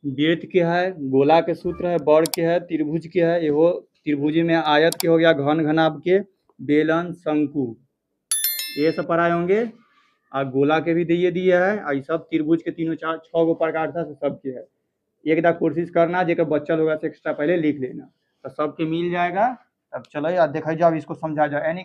वृत्त के है, गोला के सूत्र है, वर्ग के है, त्रिभुज के है, एहो त्रिभुज में आयत के हो गया, घन घनाभ के, बेलन, शंकु, ये सब पढ़ाए होंगे। और गोला के भी दिए दिए है, और सब त्रिभुज के तीनों चार 6 गो प्रकार था, सबके है। एक बार कोशिश करना, जेकर बच्चा होगा से एक्स्ट्रा पहले लिख लेना, तो सबके मिल जाएगा। तब चलो यार देखा जाओ, इसको समझा जाओ। यानी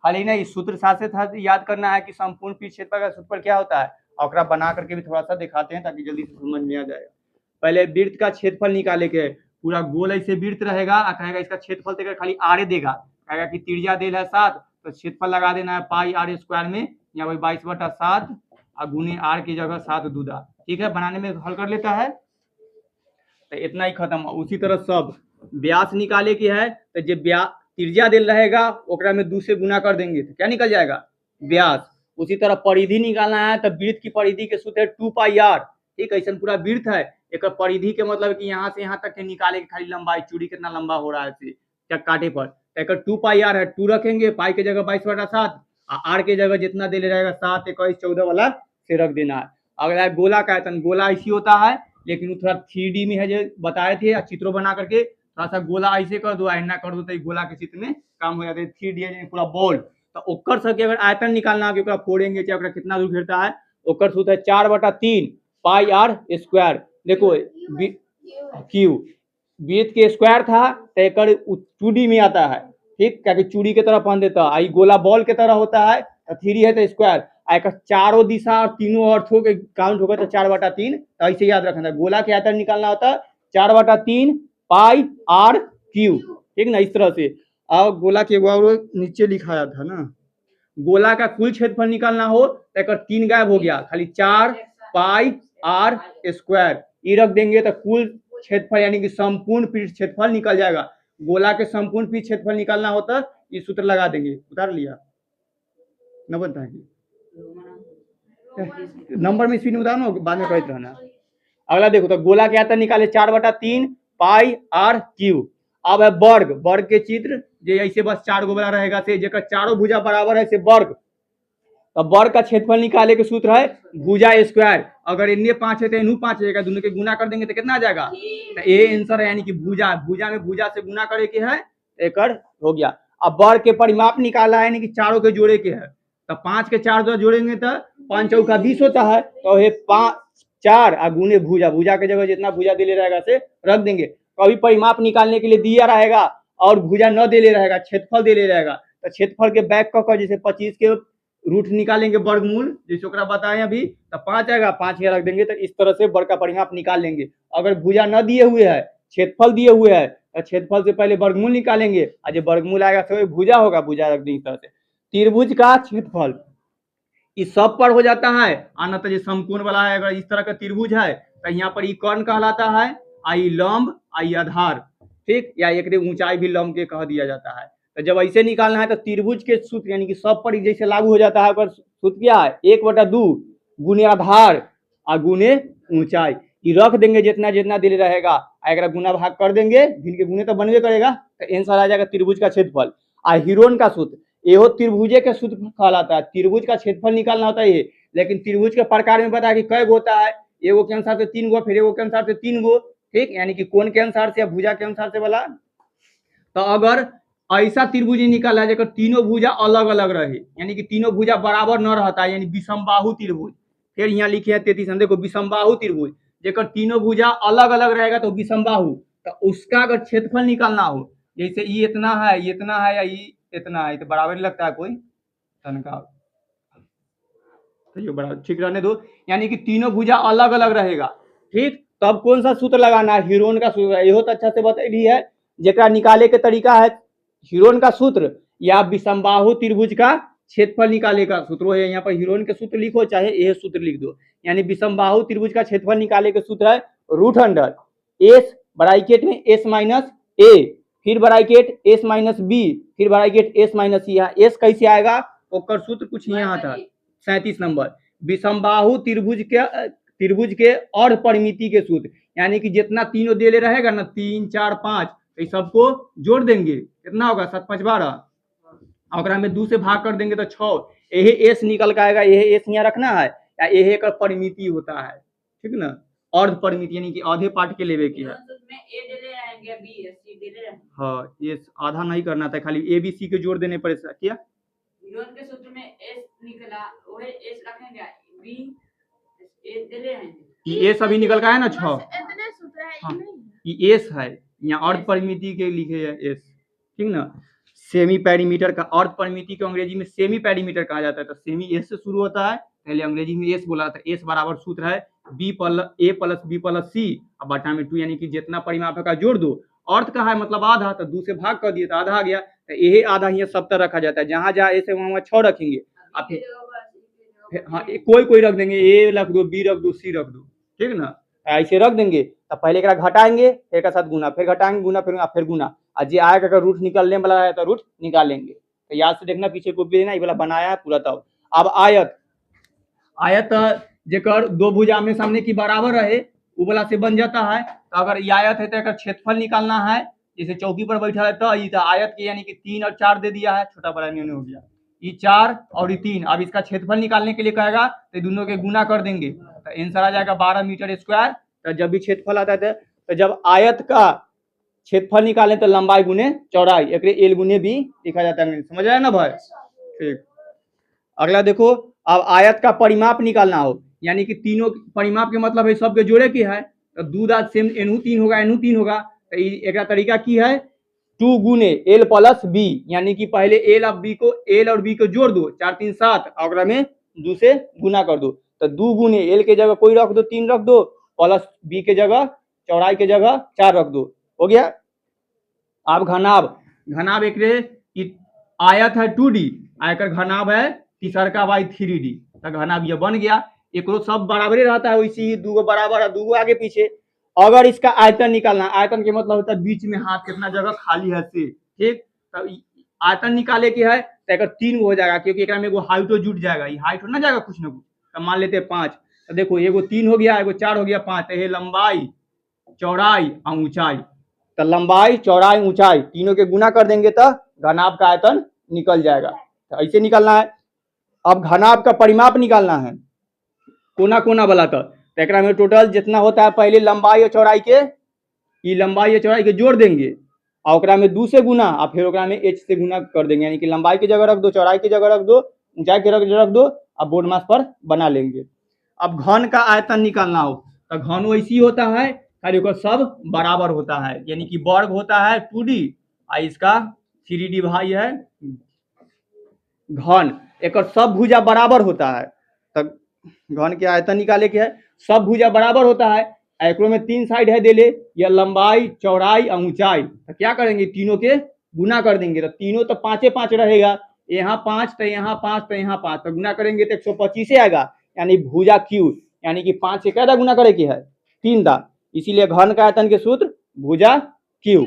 खाली ना इस सूत्र साथ से याद करना है कि संपूर्ण पीठ क्षेत्रफल का सूत्र क्या होता है, और बना करके भी थोड़ा सा दिखाते हैं ताकि जल्दी से समझ में आ जाएगा। पहले वृत्त का क्षेत्रफल निकाले के, पूरा गोल ऐसे वृत्त रहेगा, कहेगा इसका क्षेत्रफल देकर खाली आरे देगा, कहेगा कि त्रिज्या देल है 7, तो क्षेत्रफल लगा देना है पाई आर स्क्वायर में, या वही 22/7 और गुने आर की जगह 7 दूदा। ठीक है, बनाने में हल कर लेता है, तो इतना ही खत्म। उसी तरह सब व्यास निकाले की है, तो जो त्रिज्या दिल रहेगा ओकरा में 2 से गुना कर देंगे तो क्या निकल जाएगा, व्यास। उसी तरह परिधि निकालना है, तो वृत्त की परिधि के सूत्र है 2πr। ठीक, ऐसा पूरा वृत्त है, एक परिधि के मतलब कि यहाँ से यहाँ तक के निकाले के खाली लंबाई, चूड़ी कितना लंबा हो रहा है क्या काटे पर, तो एक 2πr है, 2 रखेंगे, पाई के जगह 22/7, आर के जगह जितना दे रहेगा 7, 21, 14 वाला से रख देना है। अगर गोला का है तो गोला ऐसी होता है, लेकिन थोड़ा 3D में है जो बताए थे, चित्रों बना करके थोड़ा सा गोला ऐसे कर दो, ऐना कर दो, तो गोला के चित्र में काम हो जाता है। 3D है पूरा बॉल, तो ओकर सबके अगर आयतन निकालना है, फोड़ेंगे चाहे कितना दूर घेरता है, ओकर सूत्र है 4/3 पाई आर स्क्वायर। देखो क्यू वृत्त के स्क्वायर था, तो एक 2D में आता है, ठीक, क्या चूड़ी के तरह पहन देता है, गोला बॉल के तरह होता है, 3 है तो स्क्वायर, चारों दिशा और तीनों अर्थों के काउंट होगा तो 4/3, ऐसे याद रखना। गोला के आयतन निकालना होता है 4/3 पाई आर क्यू, ठीक ना, इस तरह से। अब गोला के नीचे लिखाया था ना, गोला का कुल क्षेत्रफल निकालना हो तो 3 गायब हो गया, खाली 4 पाई आर स्क्वायर ये रख देंगे, तो कुल क्षेत्रफल यानी कि संपूर्ण पीठ क्षेत्रफल निकल जाएगा। गोला के संपूर्ण पीठ क्षेत्रफल निकालना होता ये सूत्र लगा देंगे। उतार लिया न, बनता है नंबर में स्पीड उतारो, बाद में कहते रहना। अगला देखो, तो गोला के आयतन निकाले 4/3 पाई आर क्यू। अब है वर्ग, वर्ग के चित्र जो ऐसे बस 4 गो वाला रहेगा, से जेकर चारों भुजा बराबर है से वर्ग। तो वर्ग का क्षेत्रफल निकाले के सूत्र है भुजा स्क्वायर। अगर इन्हें 5 है तो इन्हू 5 है, दोनों के गुना कर देंगे तो कितना आ जाएगा, तो ये आंसर है, यानी कि भुजा, भुजा में भुजा से गुना करे के है, एक हो गया। अब वर्ग के परिमाप निकाला है, यानी कि चारों के जोड़े के है, तो 5 के 4 जोड़ेंगे तो 5 चौका 20 होता है, तो ये 5 4 और गुने भुजा, भुजा के जगह जितना भुजा दे रहेगा से रख देंगे। कभी परिमाप निकालने के लिए दिया रहेगा और भुजा न दे रहेगा, क्षेत्रफल दे रहेगा, तो क्षेत्रफल के बैक कर जैसे 25 के रूट निकालेंगे वर्गमूल, जैसे ओकरा बताए अभी, तो 5 आएगा, 5 यहाँ रख देंगे, तो इस तरह से वर्ग का परिमाप निकाल लेंगे। अगर भुजा न दिए हुए है, क्षेत्रफल दिए हुए है, तो क्षेत्रफल से पहले वर्गमूल निकालेंगे, और जो वर्गमूल आएगा तो भुजा होगा, भुजा रख देंगे इस तरह से। त्रिभुज का क्षेत्रफल इस सब पर हो जाता है, आना तो समकोण वाला है, अगर इस तरह का त्रिभुज है तो यहाँ पर कर्ण कहलाता है, आई लंब, आई आधार, ठीक, या एक ऊंचाई भी लंब के कह दिया जाता है। तो जब ऐसे निकालना है तो त्रिभुज के सूत्र यानी कि सब पर जैसे लागू हो जाता है, अगर सूत्र क्या है 1/2 गुने आधार और गुने ऊंचाई, ये रख देंगे, जितना जितना दिल रहेगा, अगर गुना भाग कर देंगे, भिन्न के गुने तो बनवे करेगा, तो आंसर आ जाएगा त्रिभुज का क्षेत्रफल। आ हीरोन का सूत्र एहो त्रिभुजे के सूत्र कहलाता है, त्रिभुज का क्षेत्रफल निकालना होता है ये, लेकिन त्रिभुज के प्रकार में पता है कि कै गो होता है, एगो के अनुसार से 3 गो, फिर एगो के अनुसार से 3 गो, ठीक, यानी कि कोण के अनुसार से या भुजा के अनुसार से वाला। तो अगर ऐसा त्रिभुज निकाला है तीनों भुजा अलग अलग रहे, यानी कि तीनों भुजा बराबर न रहता है, यानी विषमबाहु त्रिभुज, फिर यहाँ लिखे हैं 33, देखो विषमबाहु त्रिभुज, जेकर तीनों भुजा अलग अलग रहेगा तो विषमबाहु, तो उसका अगर क्षेत्रफल निकालना हो, जैसे ये इतना है, ये इतना है, या ये इतना है, तो बराबर लगता है कोई तनका, तो ये बराबर ठीक रहने दो, यानी कि तीनों भुजा अलग अलग रहेगा, ठीक। तब कौन सा सूत्र लगाना है, हीरोन का सूत्र, यहो तो अच्छा से बतैली है, जेकरा निकाले के तरीका है हीरोन का सूत्र या विषमबाहु त्रिभुज का क्षेत्रफल निकाले का सूत्र है। यहाँ पर हीरोन के सूत्र लिखो चाहे यह सूत्र लिख दो, यानी विषमबाहु त्रिभुज का क्षेत्रफल निकाले के सूत्र है √, एस ब्रैकेट में एस माइनस ए, फिर ब्रैकेट एस माइनस बी, फिर ब्रैकेट एस माइनस सी। एस कैसे आएगा, ओकर सूत्र कुछ यहाँ था 37 नंबर, विषमबाहु त्रिभुज के अर्ध परिमिति के सूत्र, यानी कि जितना तीनों दे ले रहेगा ना, 3 4 5, इस सबको जोड़ देंगे, कितना होगा 7 5 12, में 2 से भाग कर देंगे तो 6, यही एस निकल के आएगा, यही एस यहाँ रखना है, या यही एक परिमिति होता है, ठीक ना। अर्ध परिमिति यानी कि आधे पार्ट के लेवे की है। हाँ, ये आधा नहीं करना था, खाली ए बी सी के जोड़ देने पर क्या के सूत्र में एस निकला, वो एस रखेंगे, बी ए दे रहे हैं, ये सभी निकल का है ना 6। इतने सूत्र है, हाँ, ये एस है, यहाँ अर्ध परिमिति के लिखे है एस, ठीक ना। सेमी पेरीमीटर का अर्ध परिमिति को अंग्रेजी में सेमी पेरीमीटर कहा जाता है, तो सेमी एस से शुरू होता है, पहले अंग्रेजी में एस बोला था। एस बराबर सूत्र है ए प्लस बी प्लस सी अब बटा में 2, यानी कि जितना परिमाप का जोड़ दो, अर्थ का है मतलब आधा, तो 2 से भाग कर दिए तो आधा आ गया, तो यही आधा ही सब तरह रखा जाता है, जहां जहां ऐसे वहां 6 रखेंगे। आप हाँ, कोई रख देंगे, ए रख दो, बी रख दो, सी रख दो, ठीक ना, ऐसे रख देंगे। तो पहले एक घटाएंगे, फिर का साथ गुना, फिर घटाएंगे गुना, फिर गुना, और जी आएगा अगर रूट निकलने वाला है तो रूट निकालेंगे। तो याद से देखना, पीछे को भी देना, ये वाला बनाया है पूरा। तब अब आयत जेकर दो भुजा आमने सामने की बराबर रहे वो वाला से बन जाता है। तो अगर ये आयत है तो एक क्षेत्रफल निकालना है, जैसे चौकी पर बैठा है तो ये आयत के यानी कि 3 और 4 दे दिया है, छोटा बड़ा न्यून हो गया, ये 4 और ये 3। अब इसका क्षेत्रफल निकालने के लिए कहेगा तो दोनों के गुना कर देंगे, तो आंसर आ जाएगा 12 मीटर स्क्वायर। तो जब भी क्षेत्रफल आता है तो जब आयत का क्षेत्रफल निकालें तो लंबाई गुने चौड़ाई, एक एल गुने भी लिखा जाता है, समझ आया ना भाई। ठीक, अगला देखो, अब आयत का परिमाप निकालना हो, यानी कि तीनों परिमाप के मतलब है सबके जोड़े की है, तो 2 दांत सेम एनहू 3 होगा, एनहू 3 होगा। तो एक तरीका की है 2 गुने एल प्लस बी, यानी कि पहले एल और बी को जोड़ दो, 4 3 7 और में 2 से गुना कर दो, तो 2 गुने एल के जगह कोई रख दो 3 रख दो, प्लस बी के जगह चौड़ाई के जगह 4 रख दो, हो गया। अब घनाभ एक आयत है 2D, आयकर घनाभ है तीसरका बाई 3D, तो घनाभ ये बन गया। एक सब बराबरी रहता है, वैसे ही 2 बराबर है, 2 आगे पीछे। अगर इसका आयतन निकालना, आयतन के मतलब होता है बीच में हाथ कितना जगह खाली है से, ठीक। तो आयतन निकाले के है तो अगर 3 हो जाएगा, क्योंकि एक में एगो हाइटो जुट जाएगा, ये हाइट हो ना जाएगा कुछ ना कुछ, तो मान लेते हैं 5। तो देखो एगो 3 हो गया, एगो 4 हो गया, 5, तो ये लंबाई चौड़ाई और ऊंचाई, तो लंबाई चौड़ाई ऊंचाई तीनों के गुना कर देंगे तो घनाभ का आयतन निकल जाएगा। तो ऐसे निकलना है। अब घनाभ का परिमाप निकालना है, कोना कोना वाला, तो एक में टोटल जितना होता है पहले लंबाई और चौड़ाई के, ये लंबाई और चौड़ाई के जोड़ देंगे और में 2 से गुना और फिर में h से गुना कर देंगे, यानी कि लंबाई की जगह रख दो, चौड़ाई की जगह रख दो, ऊंचाई की रख दो, अब बोर्ड मास पर बना लेंगे। अब घन का आयतन निकालना हो तो घन वैसी होता है, खाली सब बराबर होता है, यानी कि वर्ग होता है 2D और इसका 3D भाई है घन, एक सब भुजा बराबर होता है। तब घन के आयतन निकाले के है, सब भुजा बराबर होता है, एक में 3 साइड है देले, या लंबाई चौड़ाई और ऊंचाई, तो क्या करेंगे तीनों के गुना कर देंगे, तो तीनों तो 5 5 रहेगा, यहाँ 5 तो यहाँ 5 तो यहाँ 5, तो गुना करेंगे तो 125 आएगा, यानी भुजा क्यू, यानी कि 5 से क्या गुना करे की है 3 दा, इसीलिए घन का आयतन के सूत्र भुजा क्यू।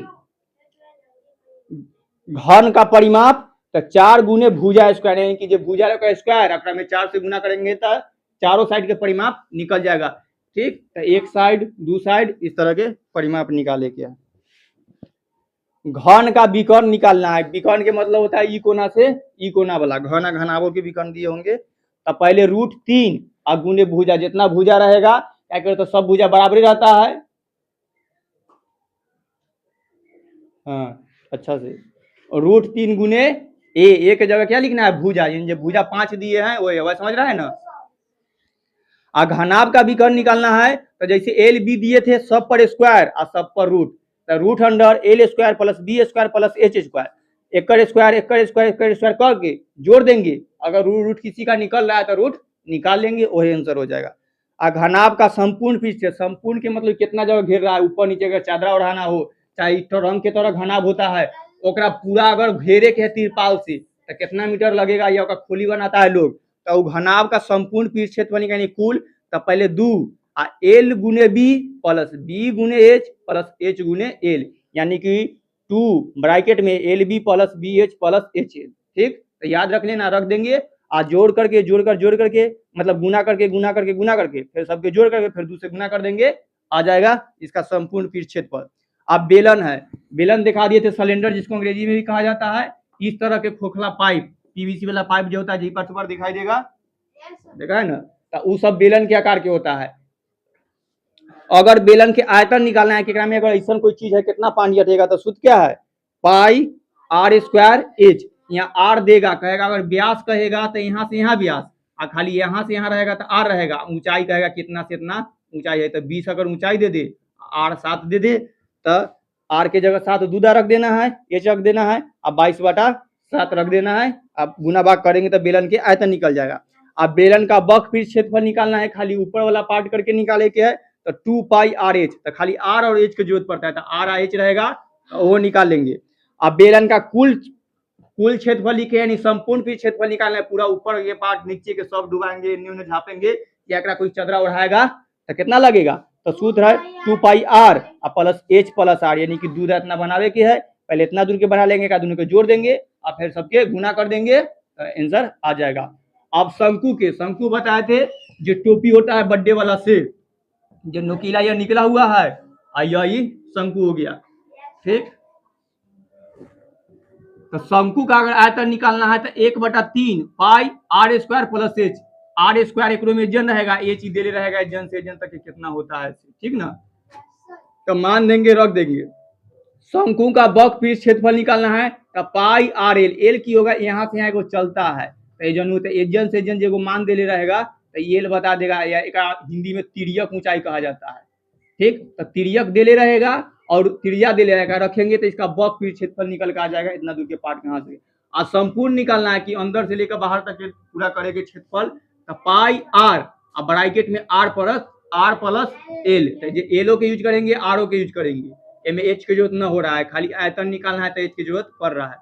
घन का परिमाप तो 4 गुने भुजा स्क्वायर, यानी कि जो भुजा का स्क्वायर अगर में 4 से गुना करेंगे तो चारों साइड के परिमाप निकल जाएगा, ठीक। तो एक साइड 2 साइड इस तरह के परिमाप निकाले के। घन का विकर्ण निकालना है, विकर्ण के मतलब होता है ई कोना से ई कोना वाला, घन घनाभों के विकर्ण दिए होंगे। तो पहले √3 और गुने भुजा, जितना भुजा रहेगा क्या करे तो सब भुजा बराबरी रहता है, हाँ अच्छा से, √3 गुने ए के जगह क्या लिखना है भुजा, यानी जो भुजा 5 दिए हैं वो समझ रहा है ना। और घनाभ का विकर्ण निकालना है तो जैसे एल बी दिए थे सब पर स्क्वायर और सब पर रूट, तो root under L square plus B square plus H square, एकड़ स्क्वायर करके जोड़ देंगे, अगर रूट किसी का निकल रहा है तो रूट निकाल लेंगे, वही आंसर हो जाएगा। और घनाभ का संपूर्ण पृष्ठ, संपूर्ण के मतलब कितना जगह घेर रहा है, ऊपर नीचे अगर चादरा ओढ़ाना हो, चाहे रंग के तरह घनाभ होता है, ओकरा पूरा अगर घेरे के है तिरपाल से तो कितना मीटर लगेगा, या खोली बनाता है लोग, तो घनाभ का संपूर्ण पृष्ठ क्षेत्रफल यानी कुल, तो पहले 2 एल गुने बी प्लस बी गुने एच प्लस एच गुने एल, यानी कि 2 ब्रैकेट में L B plus B H plus H L, ठीक। तो याद रख लेना, रख देंगे और जोड़ करके मतलब गुना करके फिर सबके जोड़ करके फिर 2 से गुना कर देंगे, आ जाएगा इसका संपूर्ण पृष्ठ क्षेत्रफल। अब बेलन है, बेलन दिखा दिए थे सिलेंडर, जिसको अंग्रेजी में भी कहा जाता है, इस तरह के खोखला पाइप, पीवीसी वाला पाइप जो होता है जी पर दिखाई देगा, देखा है ना, तो वो सब बेलन के आकार के होता है। अगर बेलन के आयतन निकालना है केकरा में अगर ऐसा कोई चीज है कितना पानी हटेगा तो सूत्र क्या है पाई आर स्क्वायर एच। यहाँ आर देगा कहेगा अगर व्यास कहेगा तो यहाँ से यहाँ व्यास और खाली यहाँ से यहाँ रहेगा तो आर रहेगा। ऊंचाई कहेगा कितना से इतना ऊंचाई है तो 20 अगर ऊंचाई दे दे आर 7 दे दे तो आर के जगह 7 दूधा रख देना है एच रख देना है अब 22/7 रख देना है। अब गुना भाग करेंगे तो बेलन के आयतन निकल जाएगा। अब बेलन का बक फिर क्षेत्रफल निकालना है खाली ऊपर वाला पार्ट करके निकाले के है तो 2 पाई आर एच तो खाली आर और एच की जरूरत पड़ता है तो आर एच रहेगा तो वो निकाल लेंगे। अब बेलन का कुल क्षेत्रफल लिखे यानी संपूर्ण फिर क्षेत्रफल निकालना है पूरा ऊपर ये पार्ट नीचे के सब डुबाएंगे न्यून झापेंगे या कोई चदरा उड़ाएगा तो कितना लगेगा तो सूत्र है 2 pi r plus h plus r यानी कि दूध इतना बनावे के है पहले इतना दूर के बना लेंगे का दोनों को जोड़ देंगे और फिर सबके गुना कर देंगे तो आंसर आ जाएगा। अब शंकु बताए थे जो टोपी होता है बर्थडे वाला से जो नुकीला यह निकला हुआ है यही शंकु हो गया ठीक। तो शंकु का अगर आयतन निकालना है तो 1/3 pi r square plus h r square एक में जन रहेगा एच दे रहेगा जन से जन तक कितना होता है ठीक ना। तो मान देंगे रख देंगे शंकु का बक फिर क्षेत्रफल निकालना है तो पाई आर एल की होगा यहाँ से यहाँ को चलता है तो एजन से जन जो मान दे रहेगा तो एल बता देगा या हिंदी में तिर्यक ऊंचाई कहा जाता है ठीक। तो तिर्यक दे रहेगा और त्रिज्या दे रहेगा रखेंगे तो इसका बक फिर क्षेत्रफल निकल के आ जाएगा इतना दूर के पार्ट कहाँ से। और संपूर्ण निकालना है कि अंदर से लेकर बाहर तक पूरा करेंगे क्षेत्रफल तो पाई आर और ब्रैकेट में आर प्लस एल तो एलो के यूज करेंगे आर के यूज करेंगे एम एच की जरूरत न हो रहा है खाली आयतन निकालना है तो एच की जरूरत पड़ रहा है।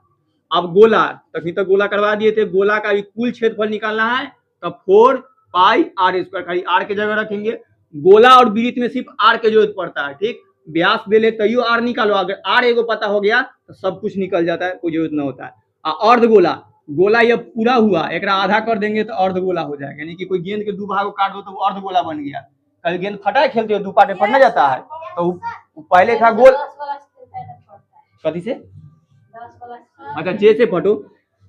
अब गोला तभी तक गोला करवा दिए थे गोला का भी कुल क्षेत्रफल निकालना है तो 4 पाई आर स्क्वायर खाली आर के जगह रखेंगे। गोला और वृत्त में सिर्फ आर की जरूरत पड़ता है ठीक। व्यास दे ले तैयो आर निकालो अगर आर एगो पता हो गया तो सब कुछ निकल जाता है कोई जरूरत ना होता है। अर्धगोला गोला ये पूरा हुआ एक आधा कर देंगे तो अर्धगोला हो जाएगा यानी कि कोई गेंद के दो भाग को काट दो तो वो अर्धगोला बन गया। कल गेंद फटाए खेलते हो दो पार्ट में पड़ना जाता है तो पहले था गोल कथी से अच्छा जे से फटो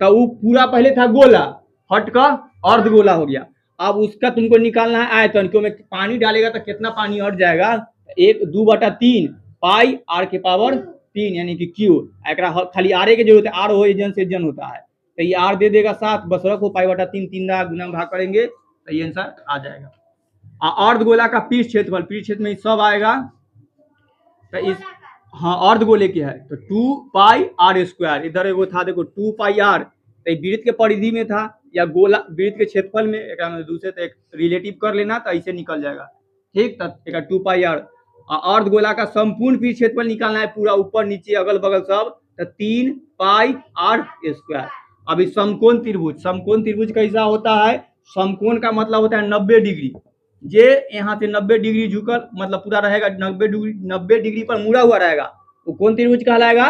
तो वो पूरा पहले था गोला फट का अर्धगोला हो गया। अब उसका तुमको निकालना है आयतन क्यों में पानी डालेगा तो कितना पानी हट जाएगा 1/2/3 पाई आर के पावर 3 यानी कि क्यू खाली आर की जरूरत है आर हो जन से जन होता है तो ये आर दे देगा 7 बस रखो पाई/3 3 गुना भाग करेंगे तो ये आंसर आ जाएगा। अर्धगोला का पीठ क्षेत्र में सब आएगा तो इस हाँ अर्धगोले के है तो 2 पाई आर स्क्वायर इधर एगो था देखो 2 पाई आर तो वृत्त के परिधि में था या गोला वृत्त के क्षेत्रफल में एक दूसरे से एक रिलेटिव कर लेना तो ऐसे निकल जाएगा ठीक। तो 2 पाई आर अर्धगोला का संपूर्ण फिर क्षेत्रफल निकालना है पूरा ऊपर नीचे अगल बगल सब तो 3 पाई आर स्क्वायर। अभी समकोण त्रिभुज कैसा होता है समकोण का मतलब होता है 90 डिग्री जे यहाँ से 90 डिग्री झुकल मतलब पूरा रहेगा 90 डिग्री पर मुड़ा हुआ रहेगा वो कौन त्रिभुज कहलाएगा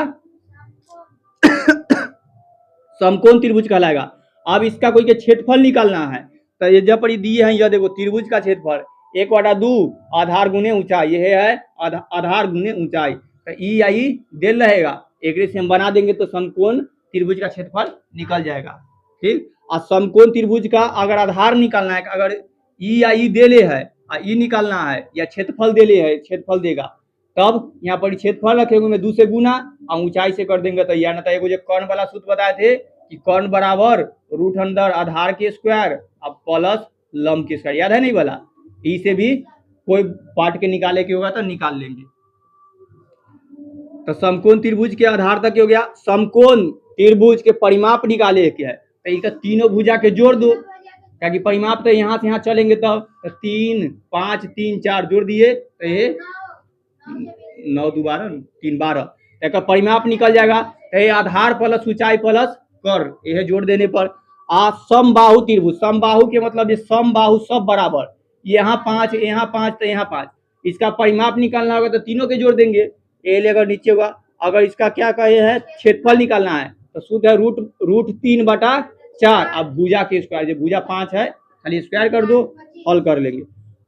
समकोण त्रिभुज कहलाएगा। अब इसका कोई के क्षेत्रफल निकालना है तो ये जब पर दिए हैं यह देखो त्रिभुज का क्षेत्रफल 1/2 आधार गुने ऊंचाई ये है आधार गुने ऊंचाई तो ई आई दिल रहेगा एक से हम बना देंगे तो समकोण त्रिभुज का क्षेत्रफल निकल जाएगा ठीक। और समकोण त्रिभुज का अगर आधार निकालना है अगर ई आई देले है ई निकालना है या क्षेत्रफल देले है क्षेत्रफल देगा तब यहाँ पर क्षेत्रफल रखेंगे में 2 से गुना और ऊंचाई से कर देंगे तो या ना एगो जो कर्ण वाला सूत्र बताए थे कि कर्ण बराबर रूट अंदर आधार के स्क्वायर अब प्लस लंब के स्क्वायर याद है नहीं वाला ई से भी कोई पार्ट के निकाले के होगा तो निकाल लेंगे। तो समकोण त्रिभुज के आधार तक हो गया। समकोण त्रिभुज के परिमाप निकाले के है तो इसका तीनों भुजा के जोड़ दो क्योंकि परिमाप तो यहाँ से यहाँ चलेंगे तब तो 3 5 3 4 जोड़ दिए तो ये 9 2 12 3 12 एक परिमाप निकल जाएगा तो ये आधार प्लस ऊंचाई प्लस कर यह जोड़ देने पर समबाहु त्रिभुज समबाहु के मतलब ये समबाहु सब बराबर यहाँ 5 यहाँ 5 तो यहाँ 5 इसका परिमाप निकालना होगा तो तीनों के जोड़ देंगे एल अगर नीचे होगा अगर इसका क्या कहे है क्षेत्रफल निकालना है तो सूत्र है रूट 3/4 अब भुजा के स्क्वायर जो भुजा 5 है खाली स्क्वायर कर दो हल कर लेंगे।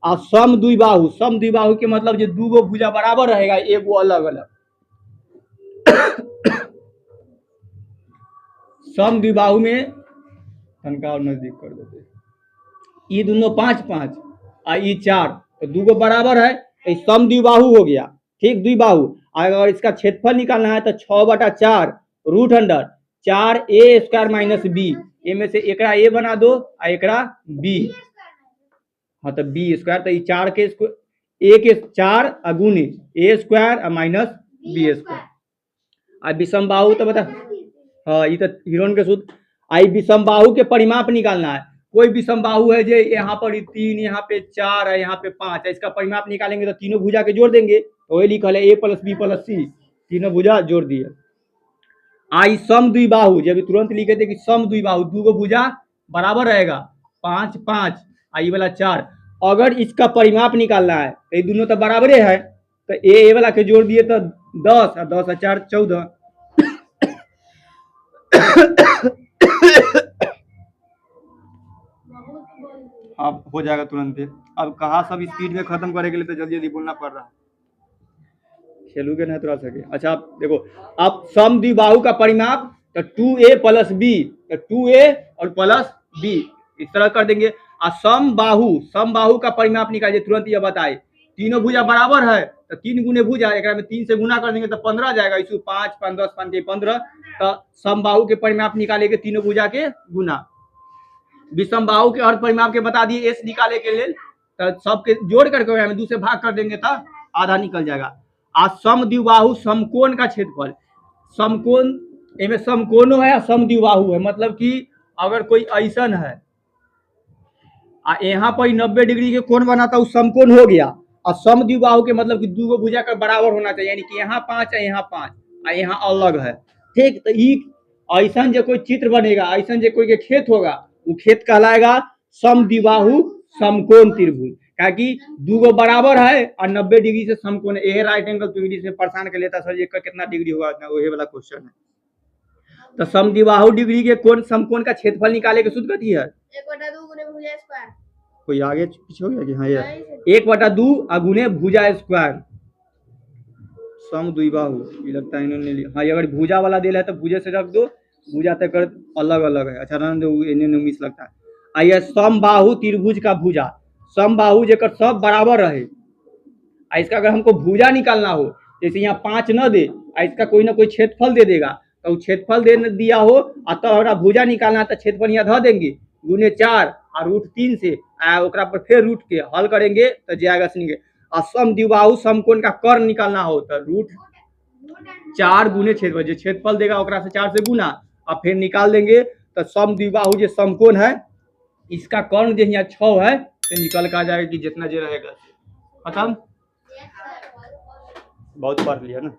और सम द्विबाहु के मतलब जो दो भुजा बराबर रहेगा एक वो अलग अलग सम द्विबाहु में तनका और नजदीक कर देते ये दोनों 5 5 और ये 4 तो दो बराबर है तो सम द्विबाहु हो गया, ठीक, द्विबाहु। अगर इसका क्षेत्रफल निकालना है तो 6/4 root under 4a² minus b, a में से एकड़ा ए बना दो और एकड़ा बी, हाँ तो बी स्क्वायर, तो ये 4 के ए के 4 गुने ए स्क्वायर और माइनस बी स्क्वायर। अब विषमबाहु तो बता, हाँ ये तो हिरोन के सूत्र। आई विषमबाहु के परिमाप निकालना है। कोई विषमबाहु है जो यहाँ पर 3, यहाँ पे 4 है, यहाँ पे 5 है, इसका परिमाप निकालेंगे तो तीनों भुजा के जोड़ देंगे, तो वही लिखल है a + b + c, तीनों भुजा जोड़ दिए। आई सम द्विबाहु, जब तुरंत लिखे थे कि सम द्विबाहु, दो गो भुजा बराबर रहेगा, 5 5, आई वाला 4। अगर इसका परिमाप निकालना है तो ये दोनों तो बराबरे है, तो ए वाला के जोड़ दिए तो 10 और 10 और 4 14। अब हो जाएगा तुरंत। अब कहा सब स्पीड में खत्म करने के लिए तो जल्दी जल्दी बोलना पड़ रहा है, खेलूगे नहीं तुरा सके। अच्छा आप देखो, अब सम द्विबाहु का परिमाप तो 2a + b, तो 2a और प्लस b इस तरह कर देंगे। और सम बाहु का परिमाप निकालिए, तुरंत ये बताए, तीनों भुजा बराबर है तो 3 गुने भुजा, एक में 3 से गुना कर देंगे तो 15 जाएगा, इसको 5 5 10 5 15, तो समबाहु के परिमाप निकालेंगे तीनों भुजा के गुना। विषमबाहु के और परिमाप के बता दिए एस निकाले के लिए, तो सबके जोड़ करके 2 से भाग कर देंगे तो आधा निकल जाएगा। आज सम द्विबाहु समकोण का क्षेत्रफल, समकोण इनमें समकोणो है, सम द्विबाहु है, मतलब कि अगर कोई ऐसन है यहाँ पर 90 डिग्री के कोण बनाता है, समकोण हो गया। और सम द्विबाहु के मतलब कि दो भुजा का बराबर होना चाहिए, यानी कि यहाँ 5 है, यहाँ 5 और यहाँ अलग है, ठीक। तो ऐसा जो कोई चित्र बनेगा, ऐसा जो कोई के खेत होगा, वो खेत कहलाएगा सम द्विबाहु समकोण त्रिभुज, क्योंकि दो बराबर है और 90 डिग्री से समकोण, यह राइट एंगल त्रिभुज से परेशान कर लेता सर, इसका कितना डिग्री होगा, वही वाला क्वेश्चन है। तो सम द्विबाहु डिग्री के कोण समकोण का क्षेत्रफल निकाले के सूत्र कथी है? 1/2 गुने भुजा स्क्वायर। कोई आगे पीछे हो गया कि हाँ यार, 1/2 गुने भुजा स्क्वायर सम द्विबाहु, ये लगता है इन्होंने लिया, हाँ अगर भुजा वाला दे है तो भुजे से रख दो, भुजा तक अलग अलग है। अच्छा रहने दो, इन्होंने मिस लगता है। आइए समबाहु त्रिभुज का भुजा, समबाहु जेकर सब बराबर रहे, इसका अगर हमको भुजा निकालना हो, जैसे यहाँ 5 न दे, इसका कोई ना कोई क्षेत्रफल दे देगा, तो क्षेत्रफल दे दिया हो और तो हमारा भुजा निकालना है तो क्षेत्रफल यहाँ धो देंगे गुने 4 और √3 से ओकरा पर फिर रूट के हल करेंगे तो जाएगा सुनिए। और सम द्विबाहु समकोण का कर्ण निकालना हो तो √4 गुने क्षेत्रफल, जो क्षेत्रफल देगा ओकरा से 4 से गुना और फिर निकाल देंगे, तो सम द्विबाहु जो समकोण है इसका कर्ण जो यहाँ 6 है तो निकल कर आ जाएगा कि जितना जो रहेगा खत्म। बहुत पढ़ लिया ना।